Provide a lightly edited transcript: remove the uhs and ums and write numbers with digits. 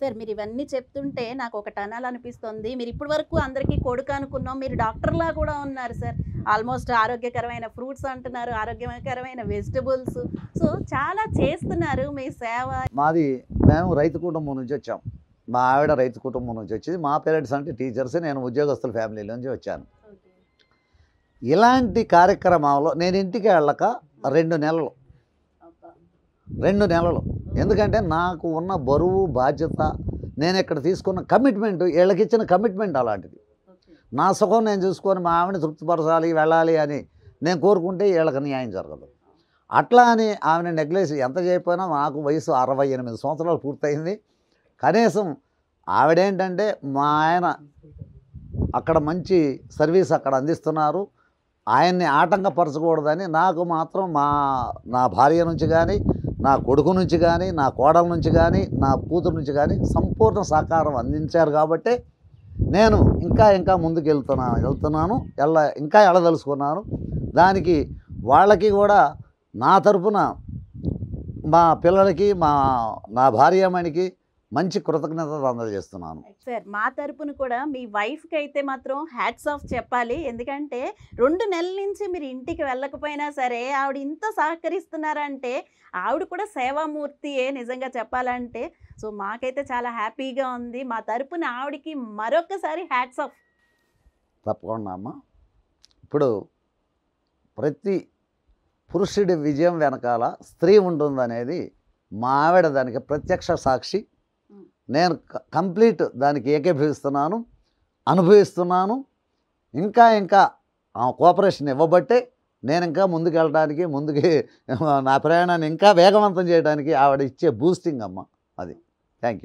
Sir మీరు ఇవన్నీ చెప్తుంటే నాకు ఒకటి అనాలనిపిస్తుంది. మీరు ఇప్పటి వరకు అందరికీ కొడుకు అనుకున్నాం. మీరు డాక్టర్‌లా కూడా ఉన్నారు సార్. ఆల్మోస్ట్ ఆరోగ్యకరమైన ఫ్రూట్స్ అంటున్నారు. ఆరోగ్యకరమైన వెజిటబుల్స్. సో, చాలా చేస్తున్నారు మీ సేవ. మేము రైతు కుటుంబం నుంచి వచ్చాం. మా ఆవిడ రైతు కుటుంబం నుంచి వచ్చింది. మా పేరెంట్స్ అంటే టీచర్స్. నేను ఉద్యోగస్తుల ఫ్యామిలీ నుంచి వచ్చాను. ఇలాంటి కార్యక్రమంలో నేను ఇంటికి వెళ్ళక 2 నెలలు. 2 నెలలు. ఎందుకంటే నాకు ఉన్న బరువు, బాధ్యత, నేను ఇక్కడ తీసుకున్న కమిట్మెంట్, వీళ్ళకి ఇచ్చిన కమిట్మెంట్ అలాంటిది. నా సుఖం నేను చూసుకొని మా ఆవిడని తృప్తిపరచాలి, వెళ్ళాలి అని నేను కోరుకుంటే వీళ్ళకి న్యాయం జరగదు. అట్లా అని ఆమెను నెగ్లెక్ట్ ఎంత చేయకపోయినా నాకు వయసు 68 సంవత్సరాలు పూర్తయింది. కనీసం ఆవిడేంటంటే మా ఆయన అక్కడ మంచి సర్వీస్ అక్కడ అందిస్తున్నారు. ఆయన్ని ఆటంకపరచకూడదని నాకు మాత్రం నా భార్య నుంచి కానీ, నా కొడుకు నుంచి కానీ, నా కోడల నుంచి కానీ, నా కూతురు నుంచి కానీ సంపూర్ణ సహకారం అందించారు. కాబట్టి నేను ఇంకా ముందుకు వెళ్తున్నాను, ఇంకా వెళ్ళదలుచుకున్నాను. దానికి వాళ్ళకి కూడా నా తరపున మా పిల్లలకి, నా భార్యామణికి మంచి కృతజ్ఞతలు అందజేస్తున్నాను. సార్ మా తరపున కూడా మీ వైఫ్‌కి అయితే మాత్రం హ్యాట్స్ ఆఫ్ చెప్పాలి. ఎందుకంటే 2 నెలల నుంచి మీరు ఇంటికి వెళ్ళకపోయినా సరే ఆవిడ ఇంత సహకరిస్తున్నారంటే ఆవిడ కూడా సేవామూర్తియే నిజంగా చెప్పాలంటే. సో, మాకైతే చాలా హ్యాపీగా ఉంది. మా తరపున ఆవిడకి మరొకసారి హ్యాట్స్ ఆఫ్. తప్పకుండా అమ్మ. ఇప్పుడు ప్రతి పురుషుడి విజయం వెనకాల స్త్రీ ఉంటుందనేది మా ఆవిడ దానికి ప్రత్యక్ష సాక్షి. నేను కంప్లీట్ దానికి ఏకీభవిస్తున్నాను, అనుభవిస్తున్నాను. ఇంకా కోఆపరేషన్ ఇవ్వబట్టే నేను ఇంకా ముందుకు నా ప్రయాణాన్ని ఇంకా వేగవంతం చేయడానికి ఆవిడ ఇచ్చే బూస్టింగ్ అమ్మ అది. Thank you.